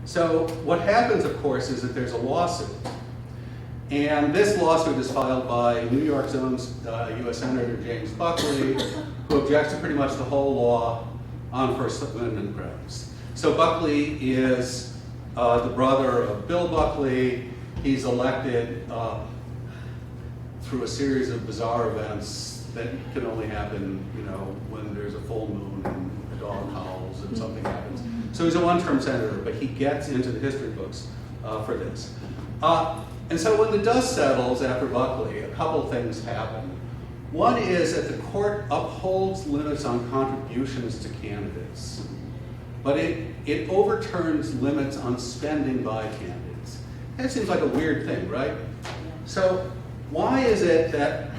So what happens, of course, is that there's a lawsuit. And this lawsuit is filed by New York's own U.S. Senator James Buckley, who objects to pretty much the whole law on First Amendment grounds. So Buckley is the brother of Bill Buckley. He's elected through a series of bizarre events that can only happen, when there's a full moon and a dog howls and something happens. So he's a one-term senator, but he gets into the history books for this. And so when the dust settles after Buckley, a couple things happen. One is that the court upholds limits on contributions to candidates, but it overturns limits on spending by candidates. That seems like a weird thing, right? So why is it that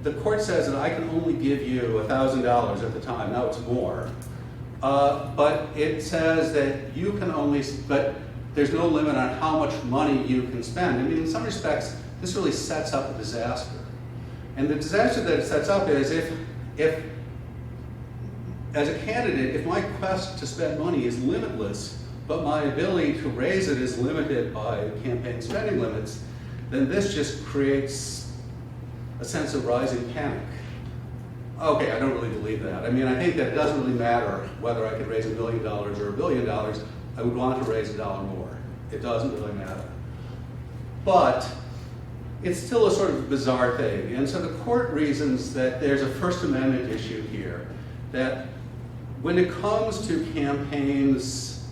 the court says that I can only give you $1,000 at the time, now it's more, but it says that you can only, but there's no limit on how much money you can spend. I mean, in some respects, this really sets up a disaster. And the disaster that it sets up is if as a candidate, if my quest to spend money is limitless, but my ability to raise it is limited by campaign spending limits, then this just creates a sense of rising panic. Okay, I don't really believe that. I mean, I think that it doesn't really matter whether I could raise $1 million or $1 billion. I would want to raise $1 more. It doesn't really matter. But it's still a sort of bizarre thing. And so the court reasons that there's a First Amendment issue here, that when it comes to campaigns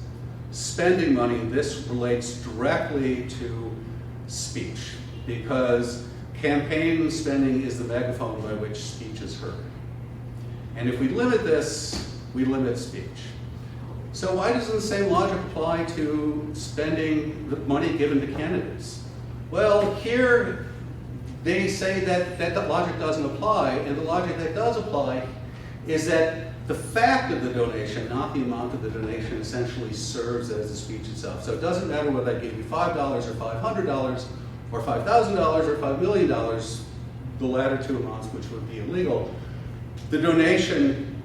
spending money, this relates directly to speech, because campaign spending is the megaphone by which speech is heard. And if we limit this, we limit speech. So why doesn't the same logic apply to spending the money given to candidates? Well, here they say that that logic doesn't apply, and the logic that does apply is that the fact of the donation, not the amount of the donation, essentially serves as the speech itself. So it doesn't matter whether I give you $5 or $500 or $5,000 or $5 million, the latter two amounts which would be illegal. The donation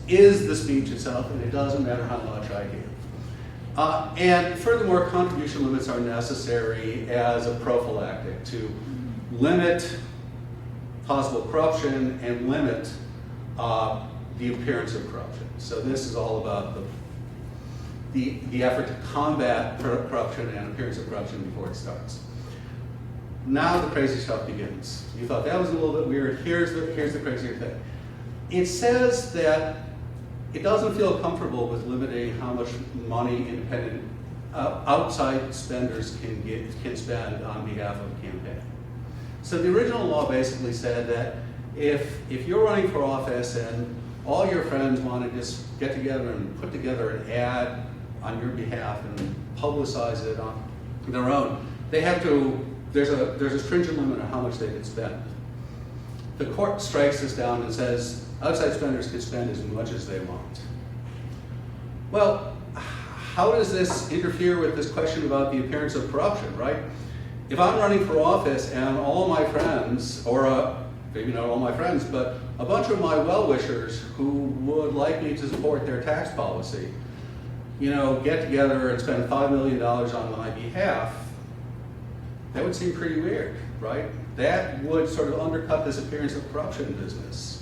is the speech itself, and it doesn't matter how much I give. And furthermore, contribution limits are necessary as a prophylactic to limit possible corruption and limit the appearance of corruption. So this is all about the effort to combat corruption and appearance of corruption before it starts. Now the crazy stuff begins. You thought that was a little bit weird. Here's the crazier thing. It says that it doesn't feel comfortable with limiting how much money independent outside spenders can spend on behalf of a campaign. So the original law basically said that if you're running for office and all your friends want to just get together and put together an ad on your behalf and publicize it on their own, they have to, there's a stringent limit on how much they can spend. The court strikes this down and says outside spenders can spend as much as they want. Well, how does this interfere with this question about the appearance of corruption, right? If I'm running for office and all my friends, or maybe not all my friends, but a bunch of my well-wishers who would like me to support their tax policy, get together and spend $5 million on my behalf, that would seem pretty weird, right? That would sort of undercut this appearance of corruption business.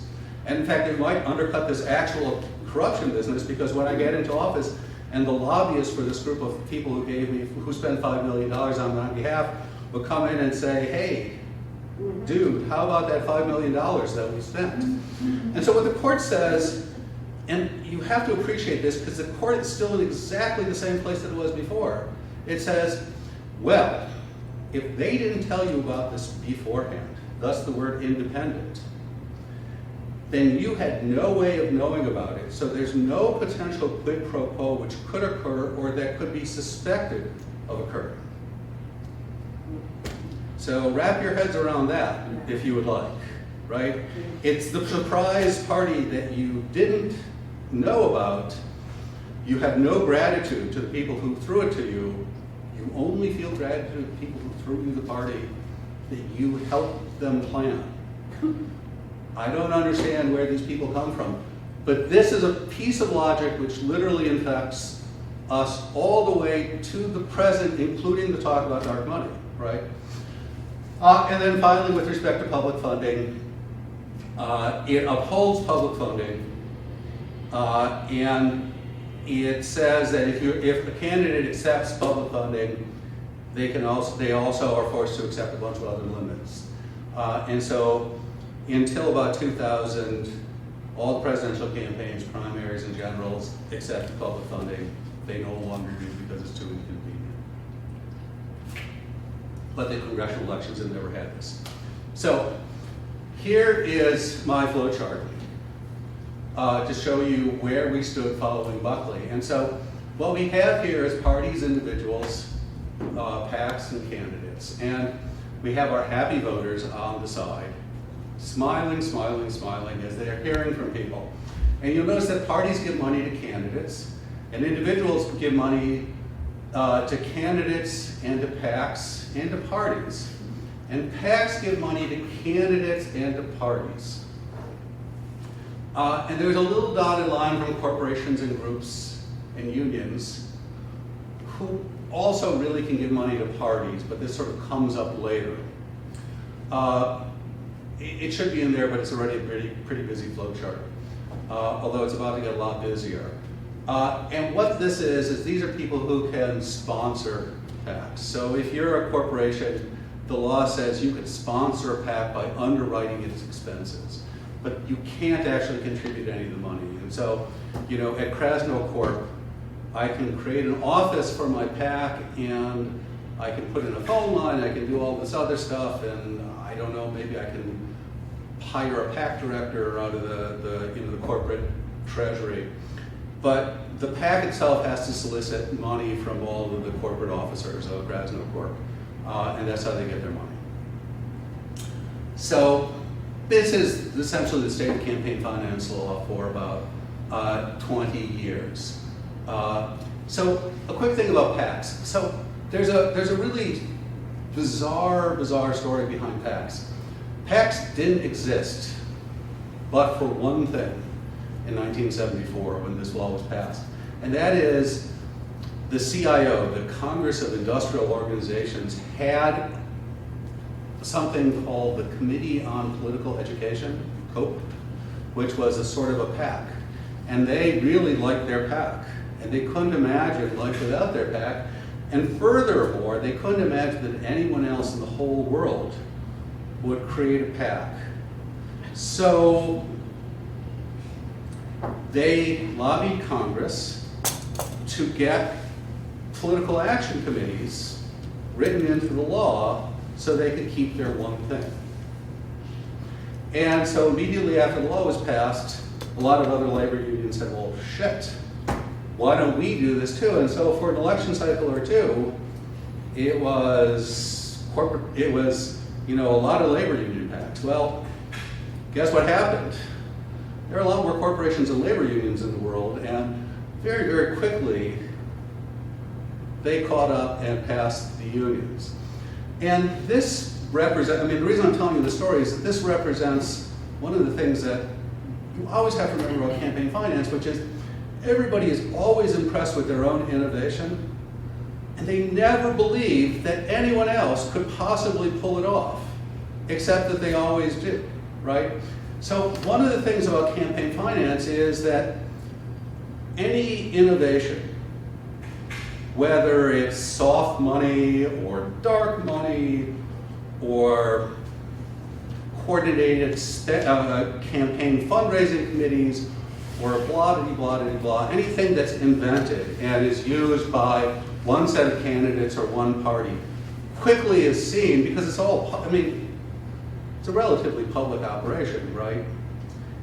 And in fact, it might undercut this actual corruption business, because when I get into office and the lobbyists for this group of people who spent $5 million on my behalf will come in and say, hey, dude, how about that $5 million that we spent? And so what the court says, and you have to appreciate this because the court is still in exactly the same place that it was before. It says, well, if they didn't tell you about this beforehand, thus the word independent, then you had no way of knowing about it. So there's no potential quid pro quo which could occur or that could be suspected of occurring. So wrap your heads around that if you would like, right? It's the surprise party that you didn't know about. You have no gratitude to the people who threw it to you. You only feel gratitude to the people who threw you the party that you helped them plan. I don't understand where these people come from, But this is a piece of logic which literally infects us all the way to the present, including the talk about dark money, right? And then finally, with respect to public funding, it upholds public funding, and it says that if a candidate accepts public funding, they also are forced to accept a bunch of other limits. And so until about 2000, all the presidential campaigns, primaries and generals, accepted public funding. They no longer do because it's too inconvenient. But the congressional elections have never had this. So here is my flow chart to show you where we stood following Buckley. And so what we have here is parties, individuals, PACs, and candidates. And we have our happy voters on the side, smiling, smiling, smiling as they're hearing from people. And you'll notice that parties give money to candidates, and individuals give money to candidates and to PACs and to parties. And PACs give money to candidates and to parties. And there's a little dotted line from corporations and groups and unions who also really can give money to parties, but this sort of comes up later. It should be in there, but it's already a pretty busy flow chart, although it's about to get a lot busier. And what this is these are people who can sponsor PACs. So if you're a corporation, the law says you can sponsor a PAC by underwriting its expenses, but you can't actually contribute any of the money. And so, at Krasno Corp, I can create an office for my PAC, and I can put in a phone line, I can do all this other stuff, and I don't know, maybe I can hire a PAC director out of the corporate treasury. But the PAC itself has to solicit money from all of the corporate officers of Krasno Corp, and that's how they get their money. So this is essentially the state of campaign finance law for about 20 years. So a quick thing about PACs. So there's a really bizarre story behind PACs. PACs didn't exist but for one thing in 1974 when this law was passed, and that is the CIO, the Congress of Industrial Organizations, had something called the Committee on Political Education, COPE, which was a sort of a PAC. And they really liked their PAC, and they couldn't imagine life without their PAC. And furthermore, they couldn't imagine that anyone else in the whole world would create a PAC. So they lobbied Congress to get political action committees written into the law so they could keep their one thing. And so immediately after the law was passed, a lot of other labor unions said, well, shit, why don't we do this too? And so for an election cycle or two, it was a lot of labor union PACs. Well, guess what happened? There are a lot more corporations and labor unions in the world, and very, very quickly, they caught up and passed the unions. And this represents, the reason I'm telling you the story is that this represents one of the things that you always have to remember about campaign finance, which is everybody is always impressed with their own innovation, and they never believe that anyone else could possibly pull it off, except that they always do, right? So one of the things about campaign finance is that any innovation, whether it's soft money or dark money or coordinated campaign fundraising committees or blah, anything that's invented and is used by one set of candidates or one party quickly is seen, because it's all, it's a relatively public operation, right?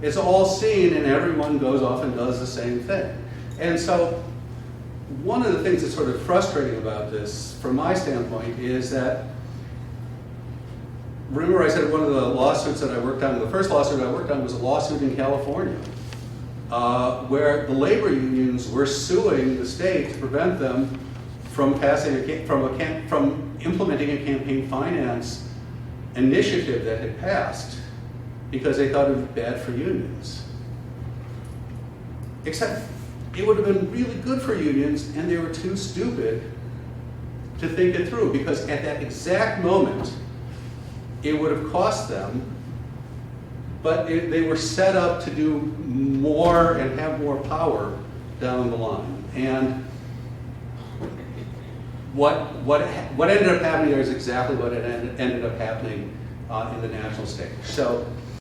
It's all seen and everyone goes off and does the same thing. And so one of the things that's sort of frustrating about this, from my standpoint, is that, remember I said one of the lawsuits that I worked on, the first lawsuit I worked on was a lawsuit in California, where the labor unions were suing the state to prevent them from implementing a campaign finance initiative that had passed because they thought it was bad for unions. Except it would have been really good for unions, and they were too stupid to think it through, because at that exact moment, it would have cost them, but they were set up to do more and have more power down the line. And what ended up happening there is exactly what ended up happening in the national stage. So